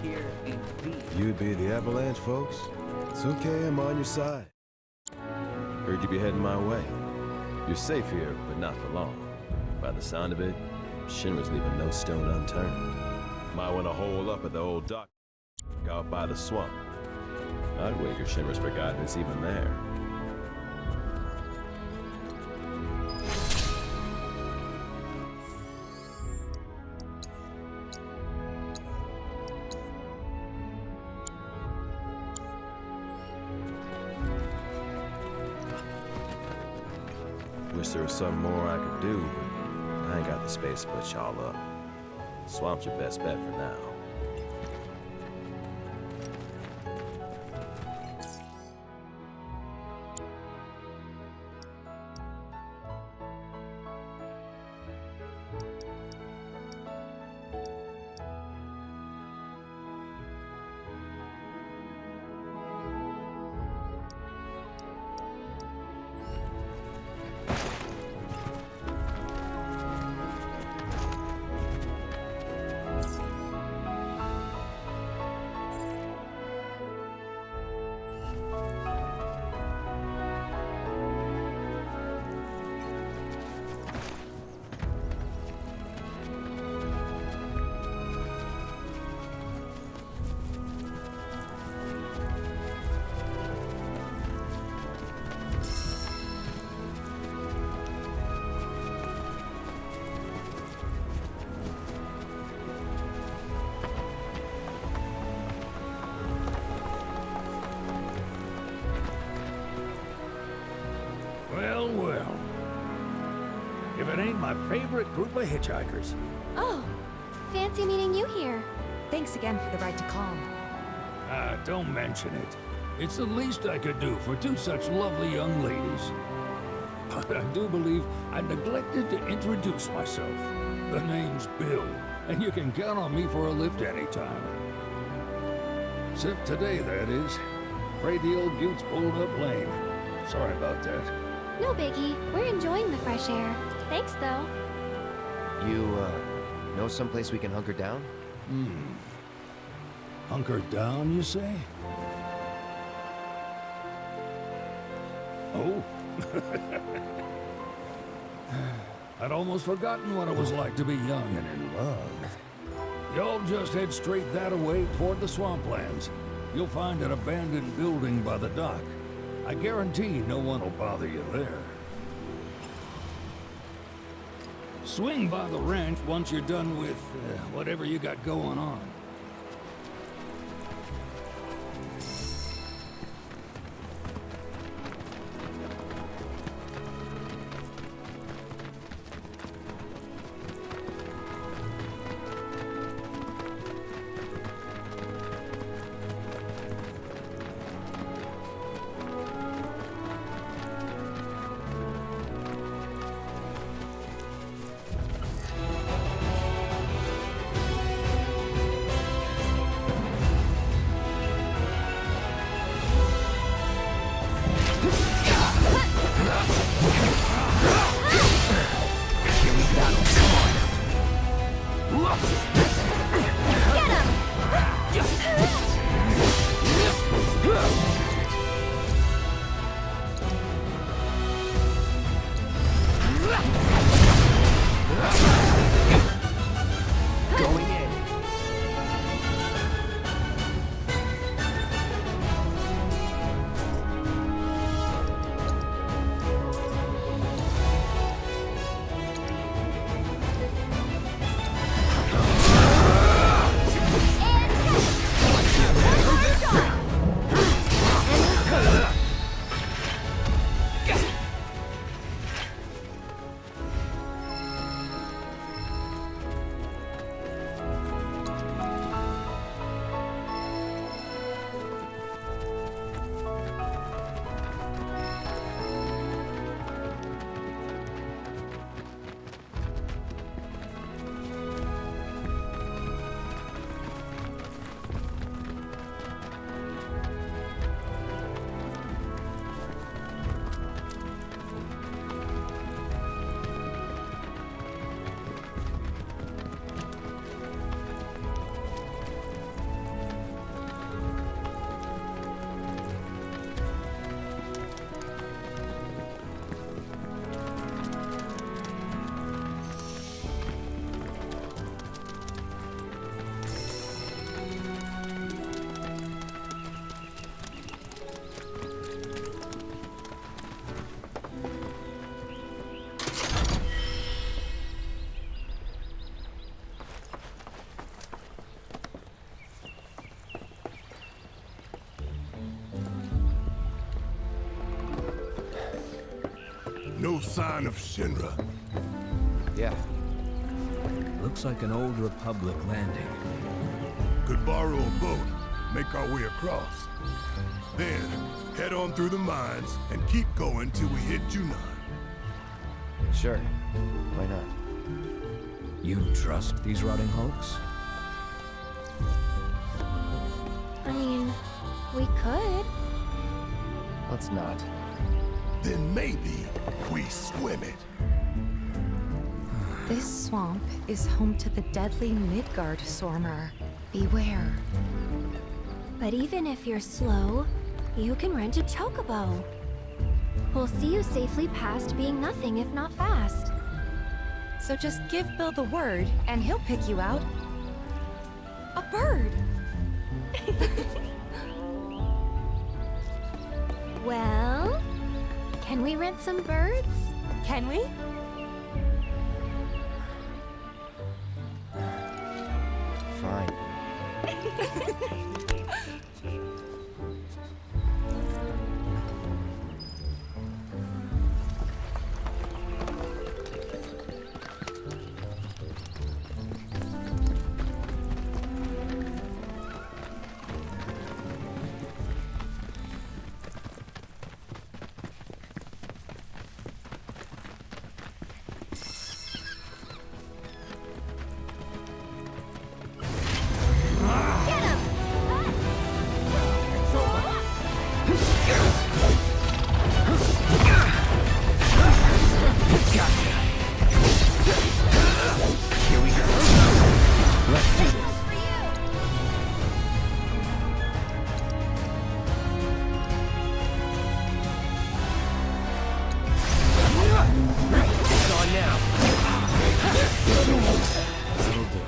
here and be. You'd be the Avalanche, folks. It's okay, I'm on your side. Heard you be heading my way. You're safe here, but not for long. By the sound of it, Shinra's leaving no stone unturned. Might want to hole up at the old dock out by the swamp. I'd wager Shinra's forgotten it's even there. Wish there was something more I could do, but I ain't got the space to put y'all up. Swamp's your best bet for now. Well, well. If it ain't my favorite group of hitchhikers. Oh, fancy meeting you here. Thanks again for the ride to Calm. Ah, don't mention it. It's the least I could do for two such lovely young ladies. But I do believe I neglected to introduce myself. The name's Bill, and you can count on me for a lift anytime. Except today, that is. Afraid the old Bute's pulled up lame. Sorry about that. No biggie. We're enjoying the fresh air. Thanks, though. You, know someplace we can hunker down? Hunker down, you say? Oh? I'd almost forgotten what it was like to be young and in love. Y'all just head straight that-a-way toward the swamplands. You'll find an abandoned building by the dock. I guarantee no one will bother you there. Swing by the ranch once you're done with whatever you got going on. No sign of Shinra. Yeah. Looks like an old Republic landing. Could borrow a boat, make our way across. Then, head on through the mines and keep going till we hit Junon. Sure. Why not? You trust these rotting hulks? I mean, we could. Let's not. Then maybe we swim it. This swamp is home to the deadly Midgard Sormer. Beware. But even if you're slow, you can rent a chocobo. We'll see you safely past being nothing if not fast. So just give Bill the word, and he'll pick you out. A bird! Well, can we rent some birds? Can we? Fine. That'll do.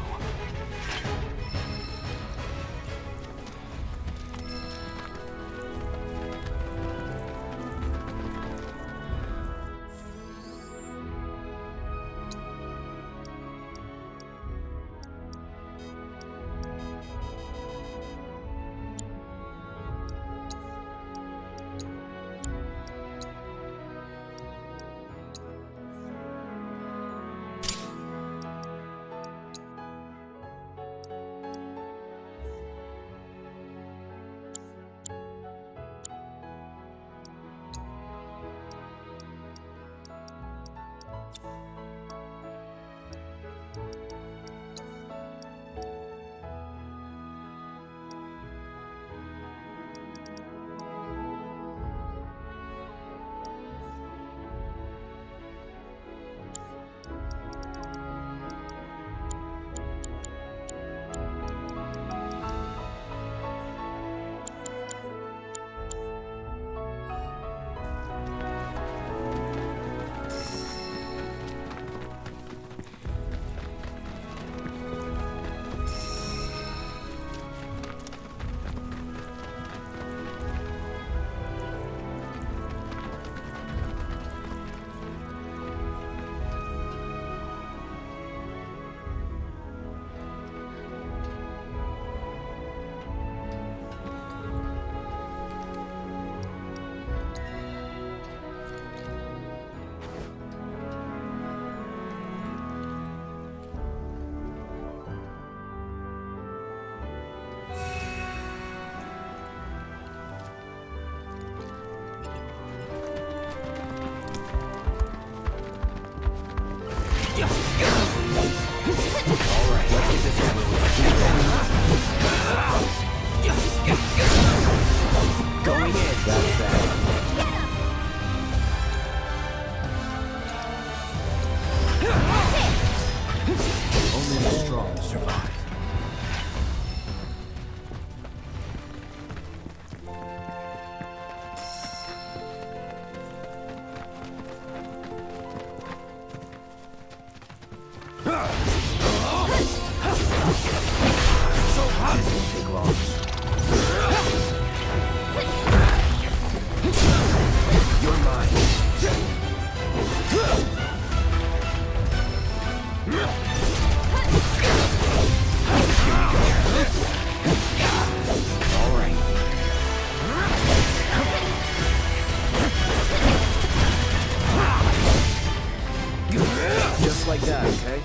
like that, okay?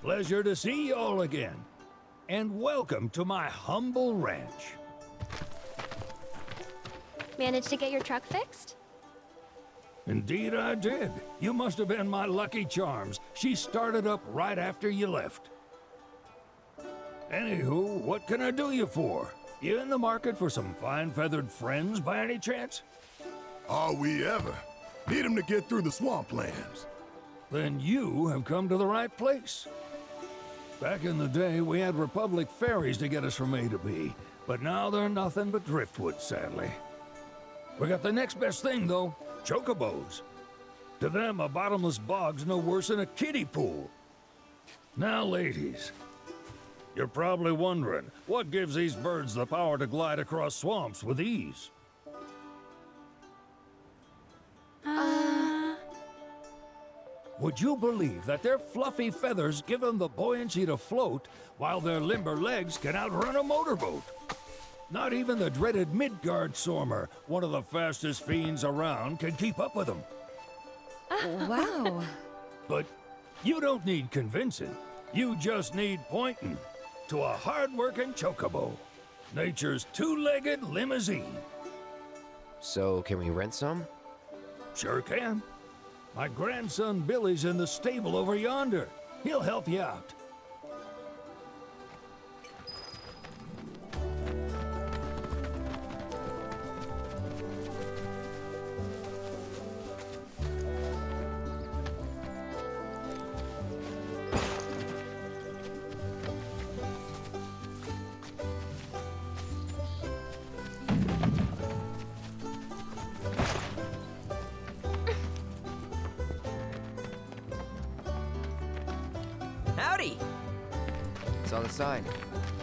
Pleasure to see you all again. And welcome to my humble ranch. Managed to get your truck fixed? Indeed I did. You must have been my lucky charms. She started up right after you left. Anywho, what can I do you for? You in the market for some fine-feathered friends by any chance? Are we ever? Need 'em to get through the swamplands. Then you have come to the right place. Back in the day, we had Republic ferries to get us from A to B, but now they're nothing but driftwood, sadly. We got the next best thing, though, chocobos. To them, a bottomless bog's no worse than a kiddie pool. Now, ladies, you're probably wondering, what gives these birds the power to glide across swamps with ease? Would you believe that their fluffy feathers give them the buoyancy to float, while their limber legs can outrun a motorboat? Not even the dreaded Midgard Sormer, one of the fastest fiends around, can keep up with them. Wow. But you don't need convincing. You just need pointing to a hard-working chocobo. Nature's two-legged limousine. So, can we rent some? Sure can. My grandson Billy's in the stable over yonder. He'll help you out. Howdy! It's on the sign.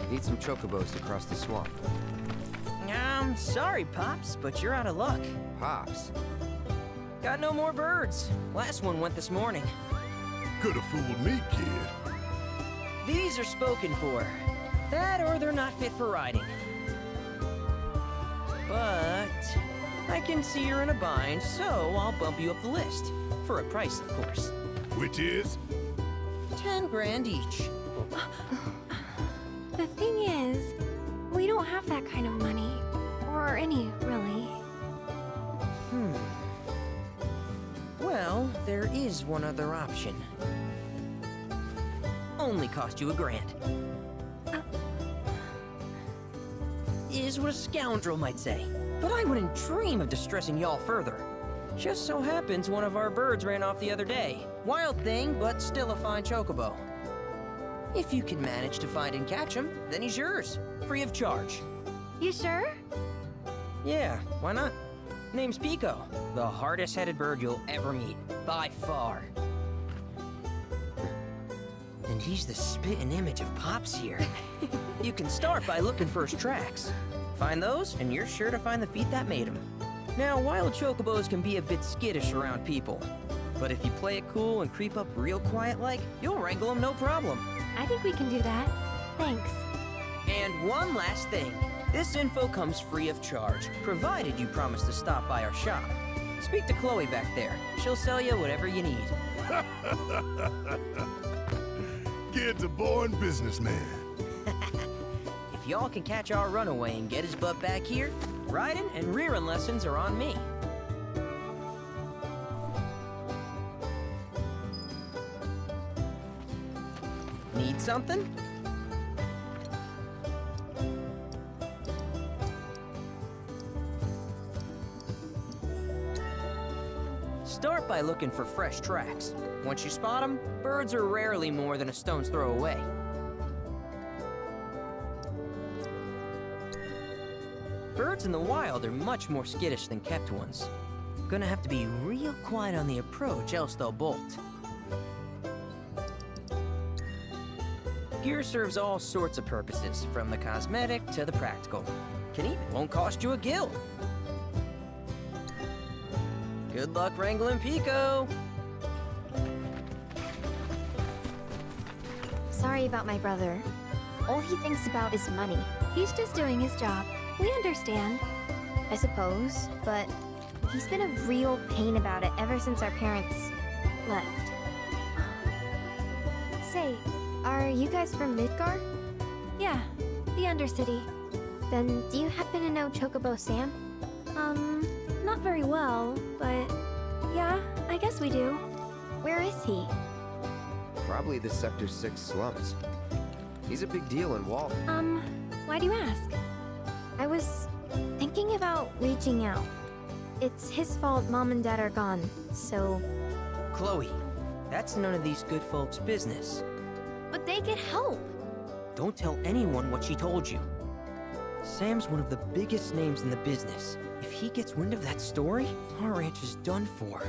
Need some chocobos to cross the swamp. Sorry, Pops, but you're out of luck. Pops. Got no more birds. Last one went this morning. Could've fooled me, kid. These are spoken for. That or they're not fit for riding. But I can see you're in a bind, so I'll bump you up the list. For a price, of course. Which is? 10 grand each. The thing is, we don't have that kind of money. Or any, really. Well, there is one other option. Only cost you $1,000. Is what a scoundrel might say. But I wouldn't dream of distressing y'all further. Just so happens one of our birds ran off the other day. Wild thing, but still a fine chocobo. If you can manage to find and catch him, then he's yours. Free of charge. You sure? Yeah, why not? Name's Pico, the hardest-headed bird you'll ever meet, by far. And he's the spitting image of Pops here. You can start by looking for his tracks. Find those, and you're sure to find the feet that made him. Now, wild chocobos can be a bit skittish around people. But if you play it cool and creep up real quiet-like, you'll wrangle them no problem. I think we can do that. Thanks. And one last thing. This info comes free of charge, provided you promise to stop by our shop. Speak to Chloe back there. She'll sell you whatever you need. Kid's a born businessman. If y'all can catch our runaway and get his butt back here, riding and rearing lessons are on me. Need something? Start by looking for fresh tracks. Once you spot them, birds are rarely more than a stone's throw away. Birds in the wild are much more skittish than kept ones. Gonna have to be real quiet on the approach, else they'll bolt. Gear serves all sorts of purposes, from the cosmetic to the practical. Won't cost you a gil. Good luck wrangling Pico. Sorry about my brother. All he thinks about is money. He's just doing his job. We understand. I suppose, but he's been a real pain about it ever since our parents left. Say, are you guys from Midgar? Yeah, the Undercity. Then do you happen to know Chocobo Sam? Not very well, but yeah, I guess we do. Where is he? Probably the Sector 6 slums. He's a big deal in Wall. Why do you ask? I was thinking about reaching out. It's his fault Mom and Dad are gone, so... Chloe, that's none of these good folks' business. But they get help! Don't tell anyone what she told you. Sam's one of the biggest names in the business. If he gets wind of that story, our ranch is done for.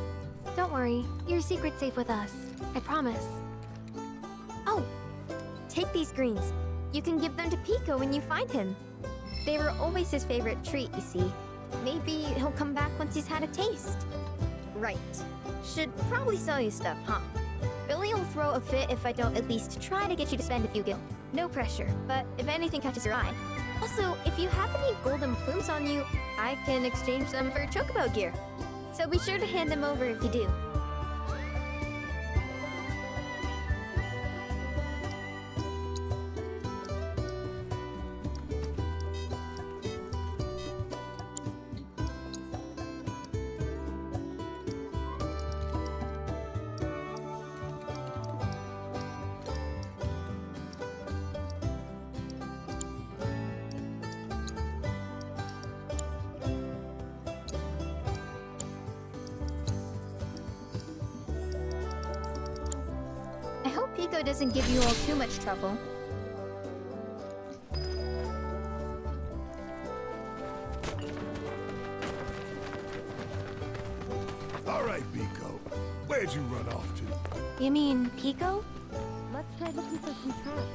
Don't worry, your secret's safe with us. I promise. Oh! Take these greens. You can give them to Pico when you find him. They were always his favorite treat, you see. Maybe he'll come back once he's had a taste. Right. Should probably sell you stuff, huh? Billy will throw a fit if I don't at least try to get you to spend a few gil. No pressure, but if anything catches your eye. Also, if you have any golden plumes on you, I can exchange them for chocobo gear. So be sure to hand them over if you do. I hope Pico doesn't give you all too much trouble. All right, Pico. Where'd you run off to? You mean Pico? Let's try looking for some tracks.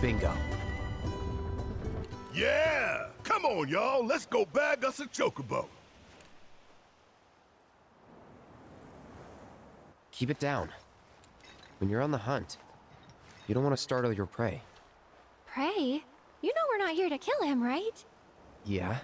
Bingo. Yeah! Come on, y'all. Let's go bag us a chocobo. Keep it down. When you're on the hunt, you don't want to startle your prey. Pray? You know we're not here to kill him, right? Yeah?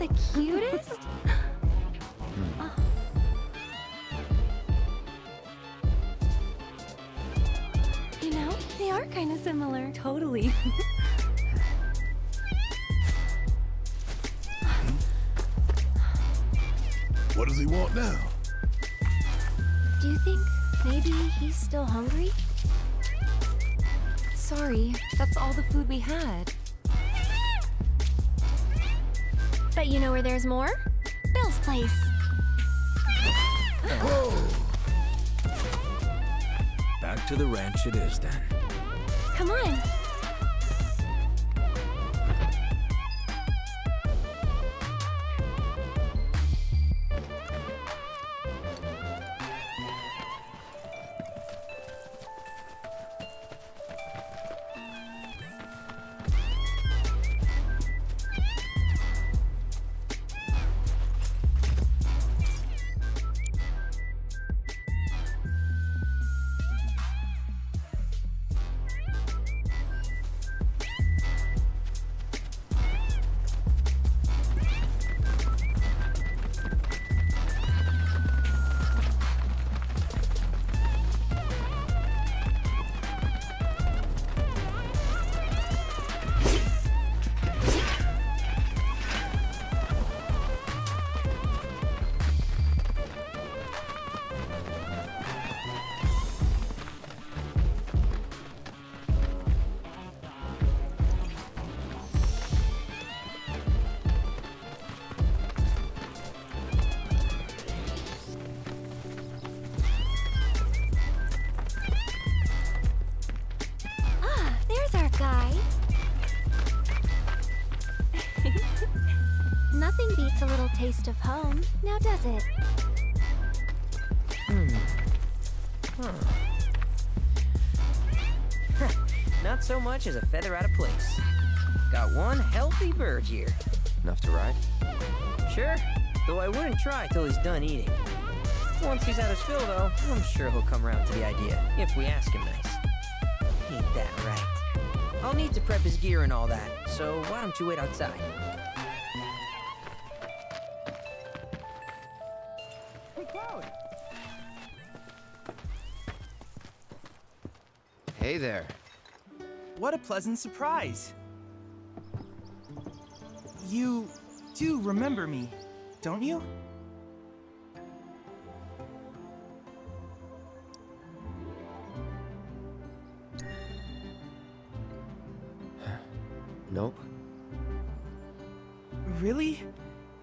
the cutest? Oh. You know, they are kind of similar. Totally. What does he want now? Do you think maybe he's still hungry? Sorry, that's all the food we had. But you know where there's more? Bill's place. Whoa! Back to the ranch it is then. Come on. Nothing beats a little taste of home, now does it? Not so much as a feather out of place. Got one healthy bird here. Enough to ride? Sure, though I wouldn't try till he's done eating. Once he's had his fill, though, I'm sure he'll come around to the idea, if we ask him nice. Ain't that right? I'll need to prep his gear and all that, so why don't you wait outside? Hey there. What a pleasant surprise. You do remember me, don't you? Nope. Really?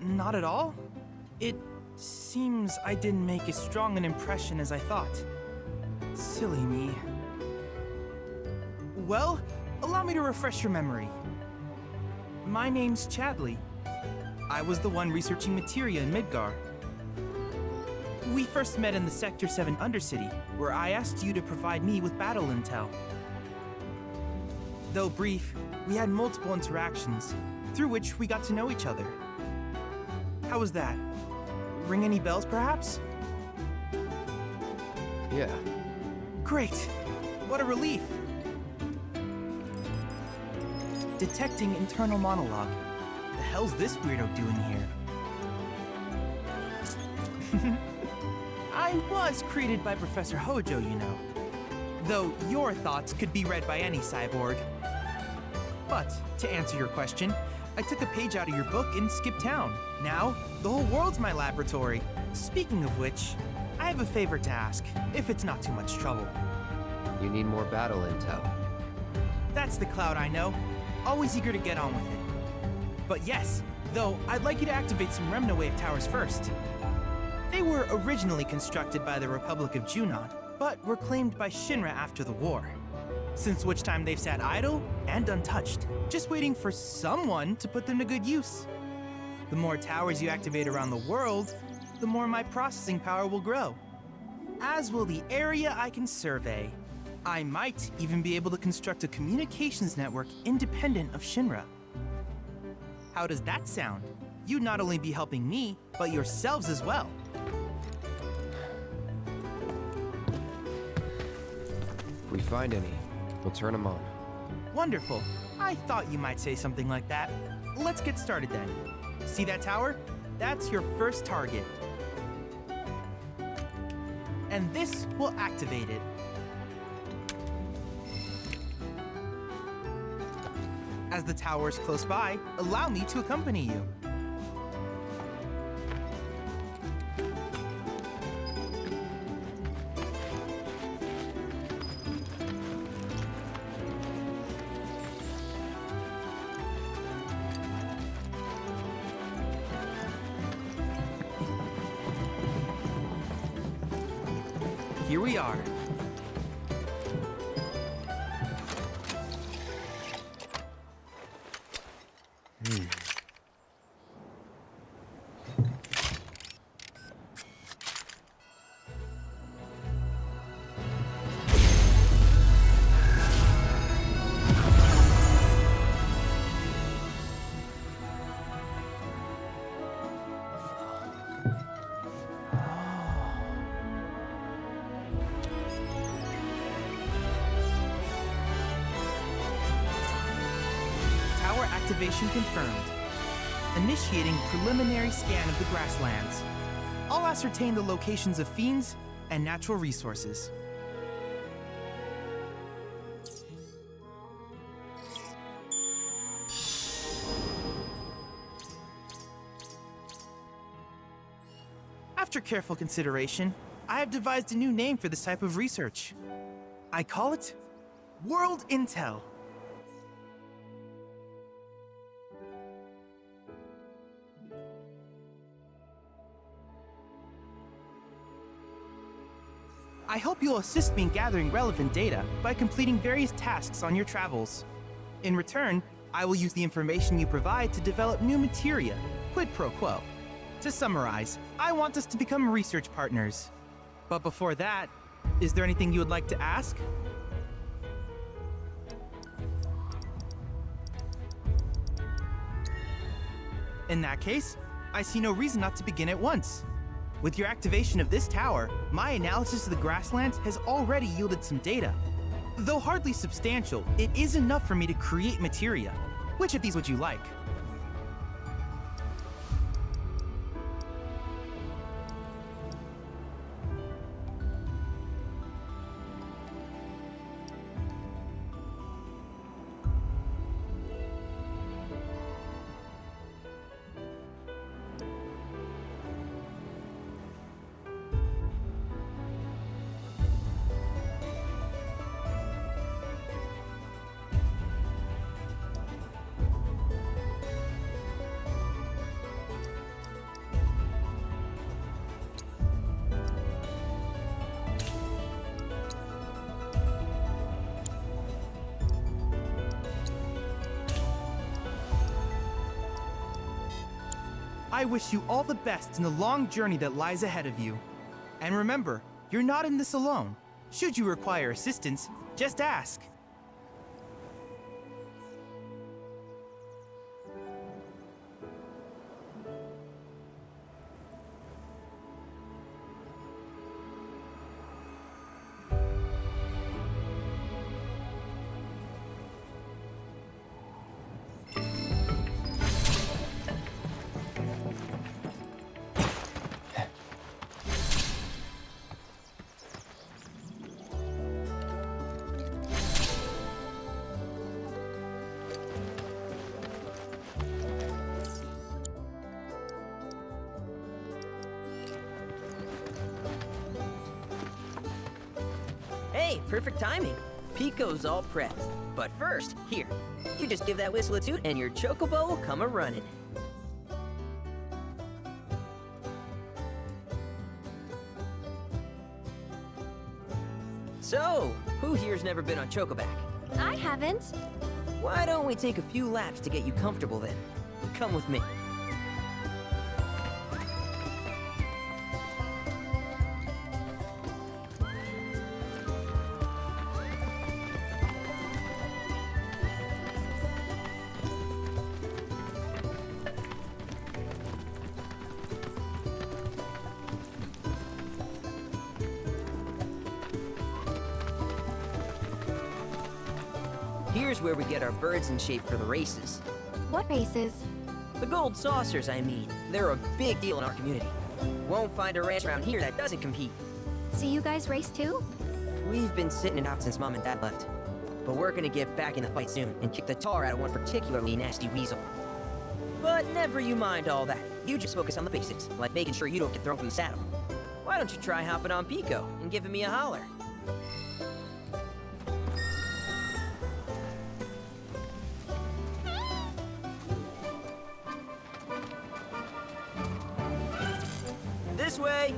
Not at all? It seems I didn't make as strong an impression as I thought. Silly me. Well, allow me to refresh your memory. My name's Chadley. I was the one researching materia in Midgar. We first met in the Sector 7 Undercity, where I asked you to provide me with battle intel. Though brief, we had multiple interactions, through which we got to know each other. How was that? Ring any bells, perhaps? Yeah. Great! What a relief! Detecting internal monologue. The hell's this weirdo doing here? I was created by Professor Hojo, you know. Though your thoughts could be read by any cyborg. But, to answer your question, I took a page out of your book and skipped town. Now, the whole world's my laboratory. Speaking of which, I have a favor to ask, if it's not too much trouble. You need more battle intel. That's the Cloud I know. Always eager to get on with it. But yes, though I'd like you to activate some Remnawave towers first. They were originally constructed by the Republic of Junon, but were claimed by Shinra after the war. Since which time they've sat idle and untouched, just waiting for someone to put them to good use. The more towers you activate around the world, the more my processing power will grow. As will the area I can survey. I might even be able to construct a communications network independent of Shinra. How does that sound? You'd not only be helping me, but yourselves as well. If we find any, we'll turn them on. Wonderful. I thought you might say something like that. Let's get started then. See that tower? That's your first target. And this will activate it. As the tower is close by, allow me to accompany you. Here we are. Activation confirmed. Initiating preliminary scan of the grasslands. I'll ascertain the locations of fiends and natural resources. After careful consideration, I have devised a new name for this type of research. I call it World Intel. I hope you'll assist me in gathering relevant data by completing various tasks on your travels. In return, I will use the information you provide to develop new materia, quid pro quo. To summarize, I want us to become research partners. But before that, is there anything you would like to ask? In that case, I see no reason not to begin at once. With your activation of this tower, my analysis of the grasslands has already yielded some data. Though hardly substantial, it is enough for me to create materia. Which of these would you like? I wish you all the best in the long journey that lies ahead of you. And remember, you're not in this alone. Should you require assistance, just ask. Hey, perfect timing. Pico's all prepped. But first, here, you just give that whistle a toot and your chocobo will come a-running. So, who here's never been on Chocoback? I haven't. Why don't we take a few laps to get you comfortable then? Come with me. Here's where we get our birds in shape for the races. What races? The gold saucers, I mean. They're a big deal in our community. Won't find a ranch around here that doesn't compete. So you guys race too? We've been sitting it out since Mom and Dad left. But we're gonna get back in the fight soon and kick the tar out of one particularly nasty weasel. But never you mind all that. You just focus on the basics, like making sure you don't get thrown from the saddle. Why don't you try hopping on Pico and giving me a holler? This way!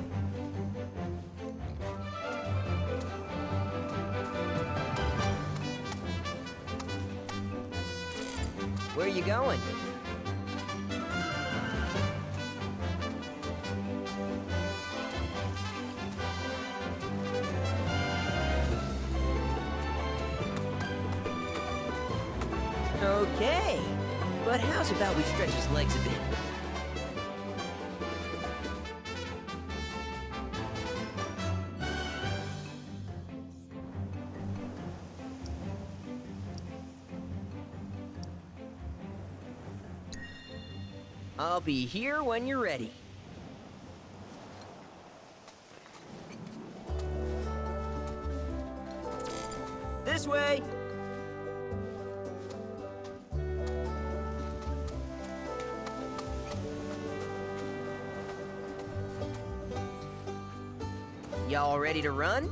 Where are you going? Okay, but how's about we stretch his legs a bit? I'll be here when you're ready. This way! Y'all ready to run?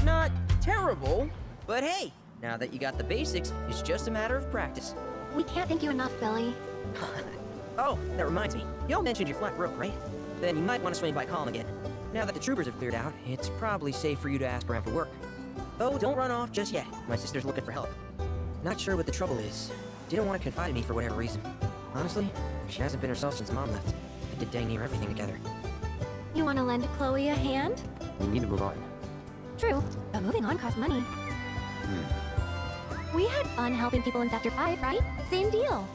Not terrible, but hey, now that you got the basics, it's just a matter of practice. We can't thank you enough, Billy. Oh, that reminds me. Y'all mentioned your flat broke, right? Then you might want to swing by Calm again. Now that the troopers have cleared out, it's probably safe for you to ask around for work. Oh, don't run off just yet. My sister's looking for help. Not sure what the trouble is. Didn't want to confide in me for whatever reason. Honestly, she hasn't been herself since Mom left. They did dang near everything together. You want to lend Chloe a hand? We need to move on. True, but moving on costs money. We had fun helping people in Sector 5, right? Same deal.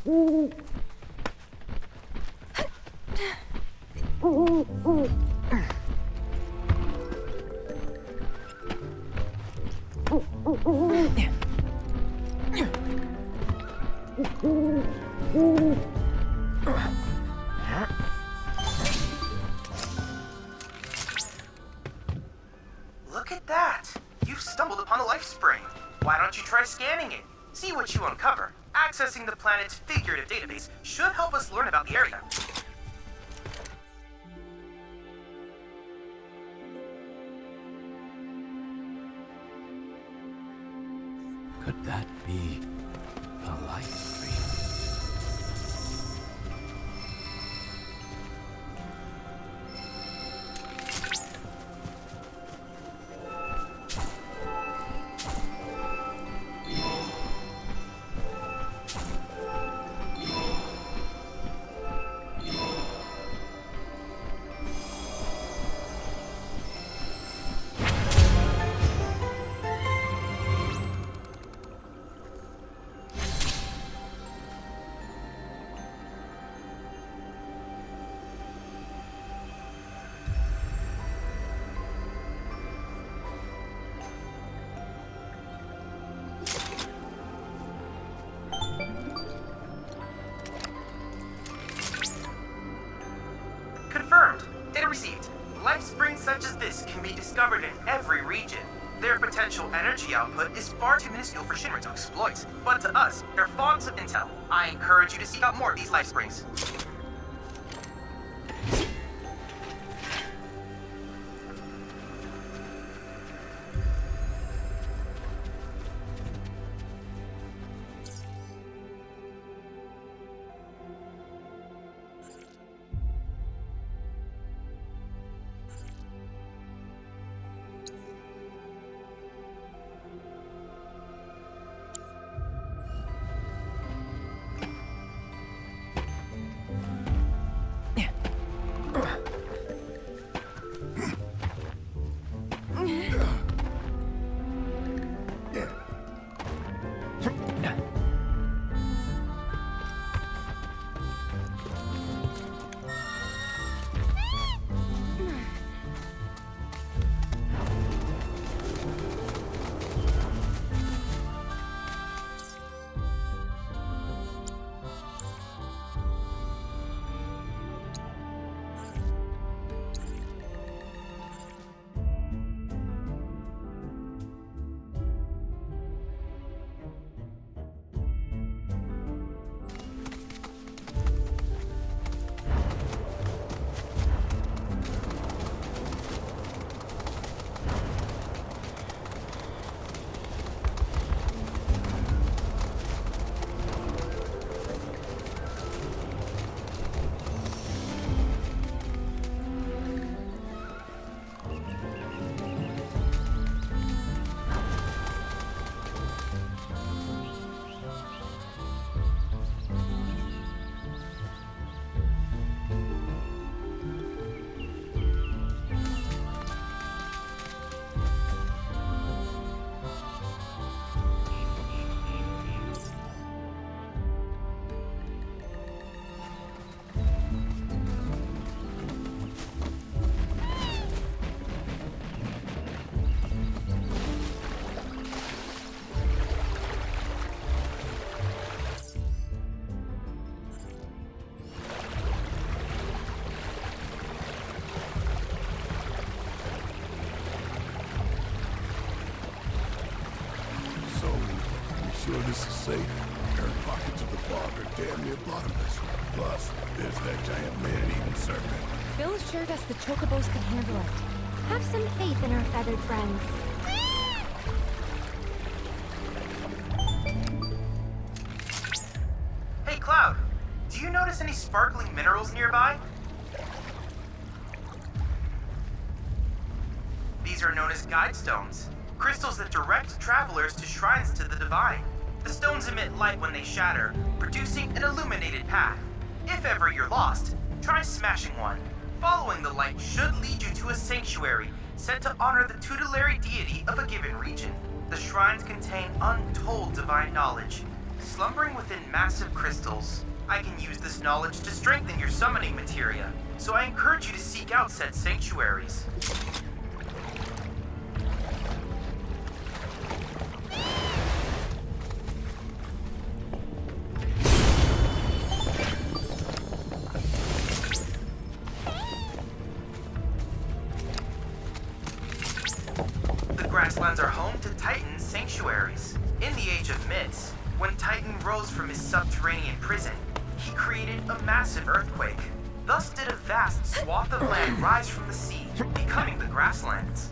Look at that! You've stumbled upon a life spring. Why don't you try scanning it? See what you uncover. Accessing the planet's figurative database should help us learn about the area. Could that be a life stream? Confirmed. Data received. Life springs such as this can be discovered in every region. Their potential energy output is far too minuscule for Shinra to exploit, but to us, they're fonts of intel. I encourage you to seek out more of these life springs. Sure this is safe. Air pockets of the fog are damn near bottomless. Plus, there's that giant man-eating serpent. Bill assured us the chocobos can handle it. Have some faith in our feathered friends. Hey, Cloud. Do you notice any sparkling minerals nearby? These are known as guide stones. Crystals that direct travelers to shrines to the divine. The stones emit light when they shatter, producing an illuminated path. If ever you're lost, try smashing one. Following the light should lead you to a sanctuary set to honor the tutelary deity of a given region. The shrines contain untold divine knowledge. Slumbering within massive crystals, I can use this knowledge to strengthen your summoning materia, so I encourage you to seek out said sanctuaries. Grasslands are home to Titan's sanctuaries. In the Age of Myths, when Titan rose from his subterranean prison, he created a massive earthquake. Thus did a vast swath of land rise from the sea, becoming the Grasslands.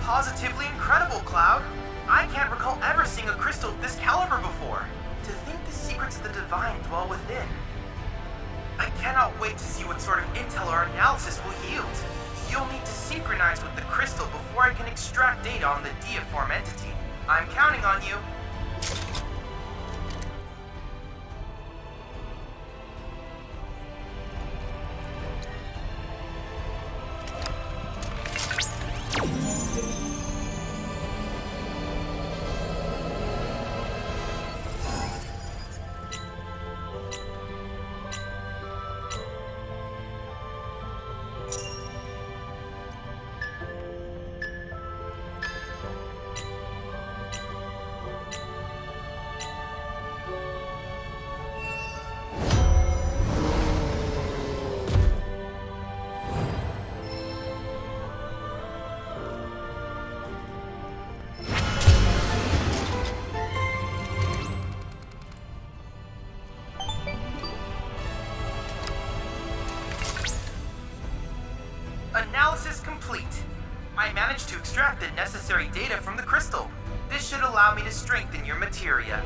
Positively incredible, Cloud. I can't recall ever seeing a crystal of this caliber before. To think the secrets of the divine dwell within. I cannot wait to see what sort of intel our analysis will yield. You'll need to synchronize with the crystal before I can extract data on the deiform entity. I'm counting on you. Analysis complete. I managed to extract the necessary data from the crystal. This should allow me to strengthen your materia.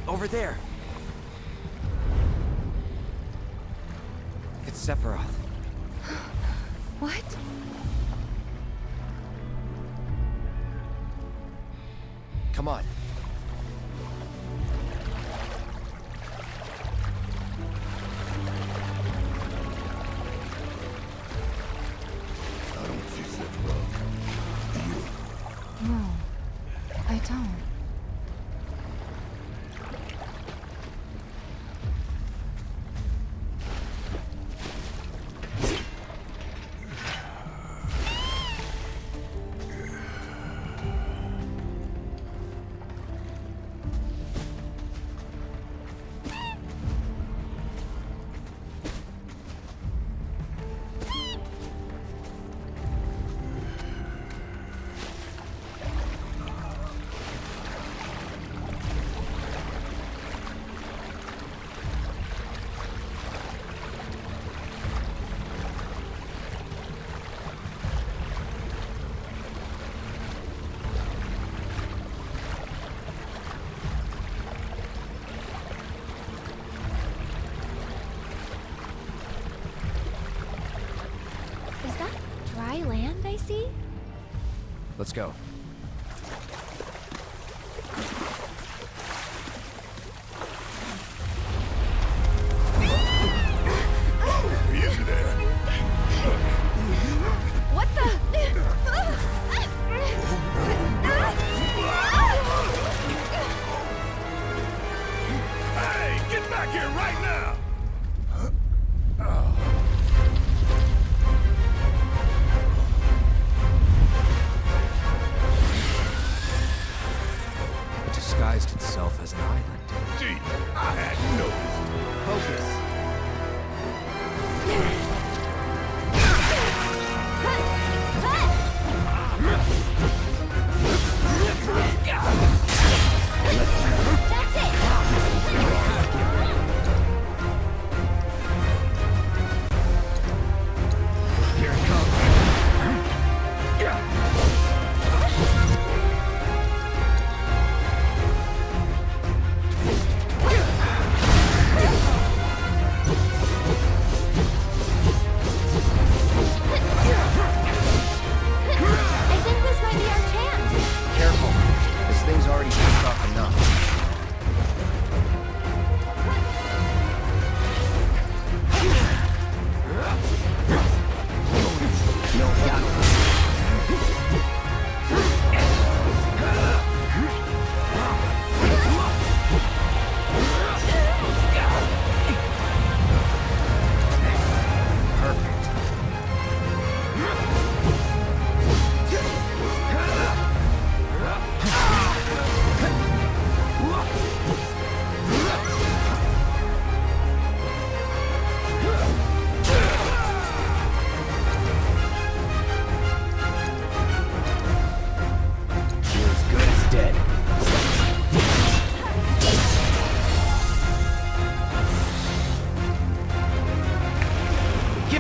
Over there. It's Sephiroth. What? Come on. I don't see Sephiroth. Do you? No, I don't. Is that dry land I see? Let's go. Easy there. What the?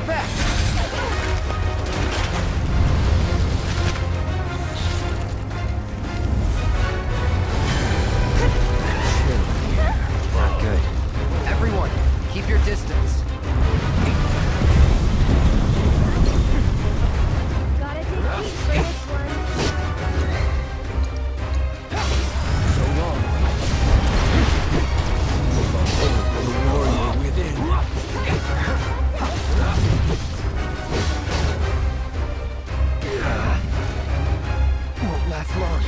Get back! Not good. Everyone, keep your distance. Gotta take heat for this one. So long. The warrior within. Won't last long.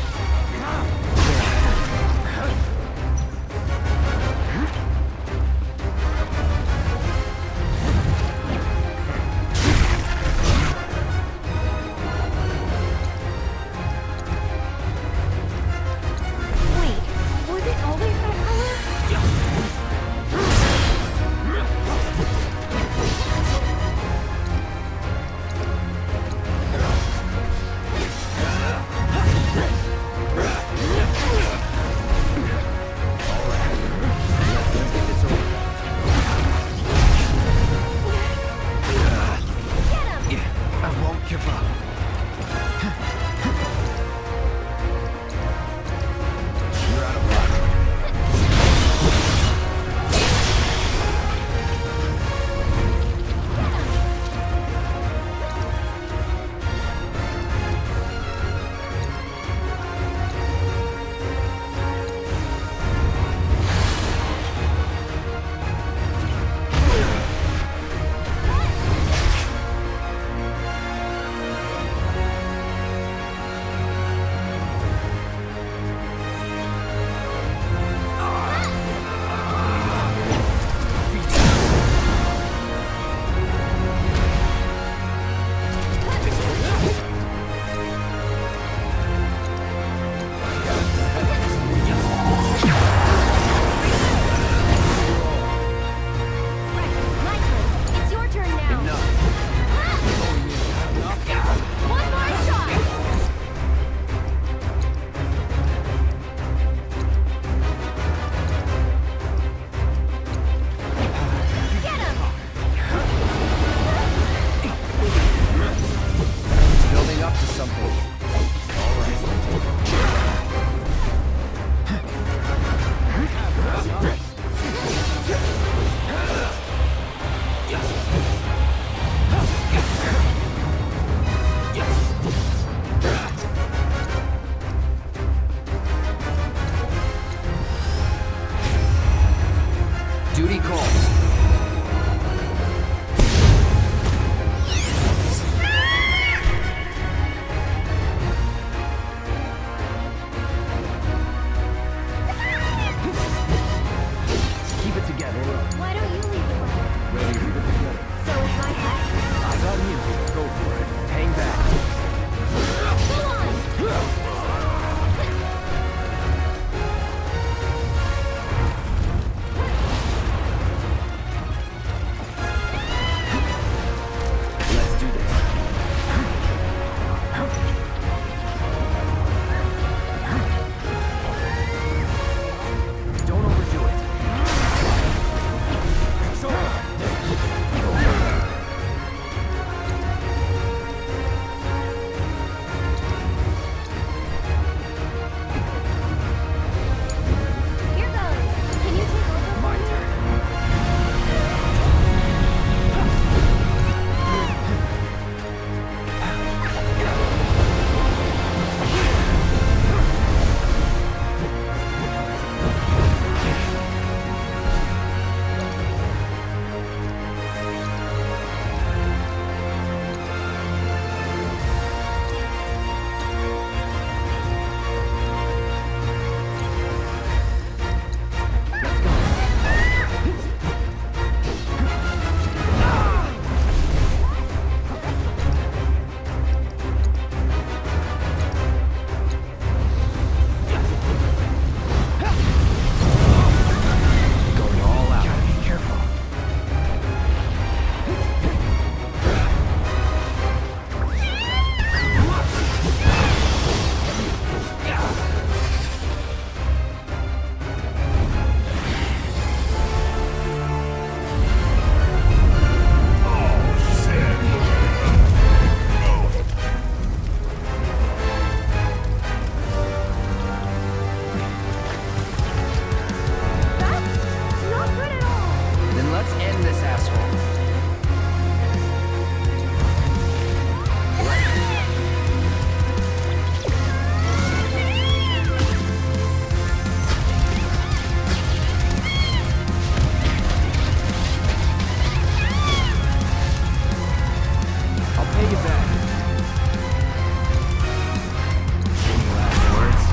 Let's end this asshole. I'll pay you back. Any last words?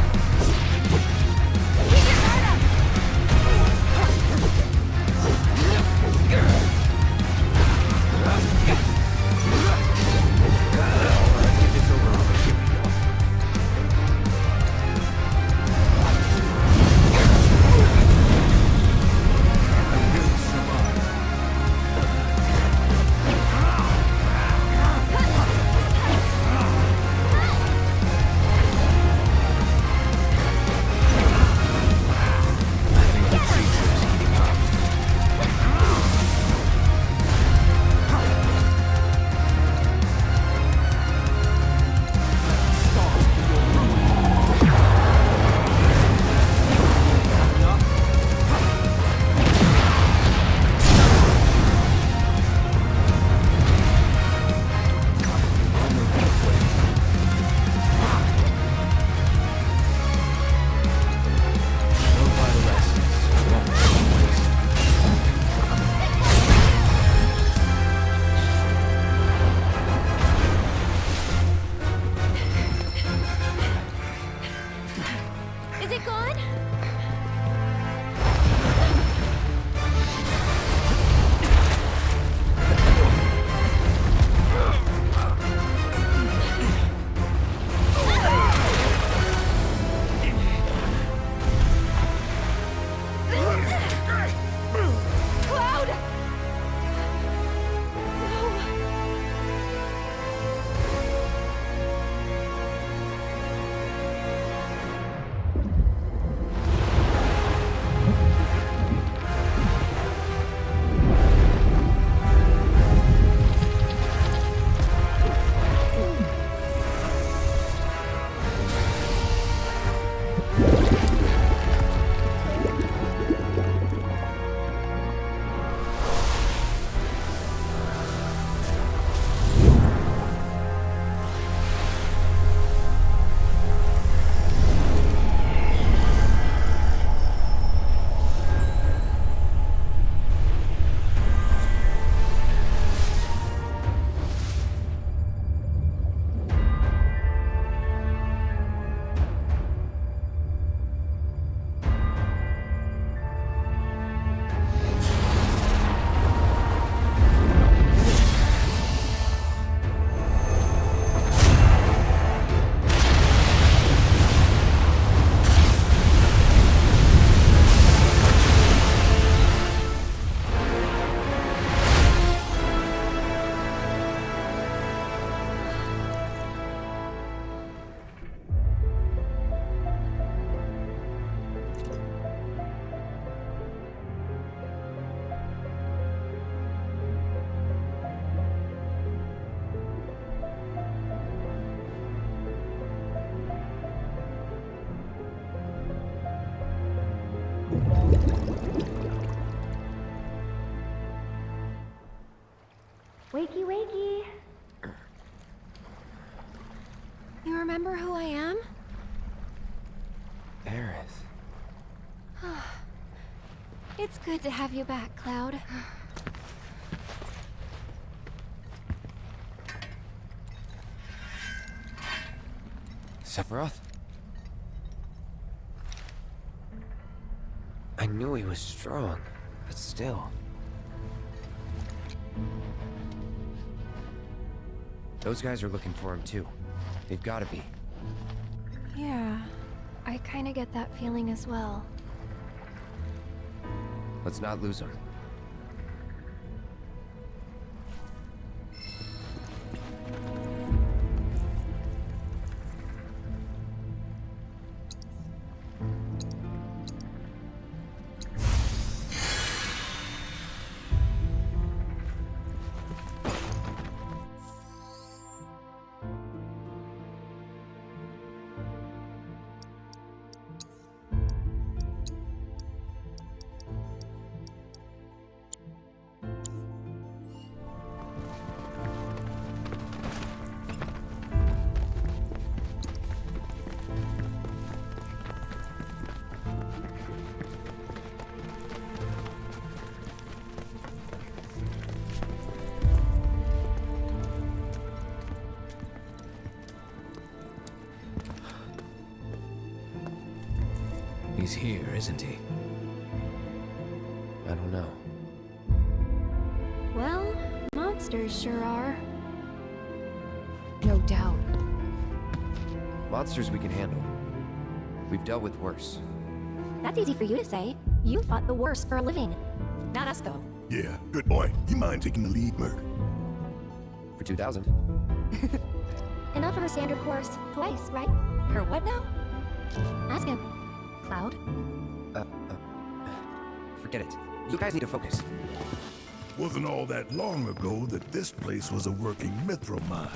Is it gone? Cloud! No. Wakey, wakey. You remember who I am? Eris. It's good to have you back, Cloud. Sephiroth? I knew he was strong, but still. Those guys are looking for him too. They've gotta be. Yeah, I kinda get that feeling as well. Let's not lose him. He's here, isn't he? I don't know. Well, monsters sure are. No doubt. Monsters we can handle. We've dealt with worse. That's easy for you to say. You fought the worst for a living. Not us, though. Yeah, good boy. You mind taking the lead, Merc? For 2,000. Enough of her standard course. Twice, right? Her what now? Ask him. Cloud? Forget it. You guys need to focus. Wasn't all that long ago that this place was a working mithril mine.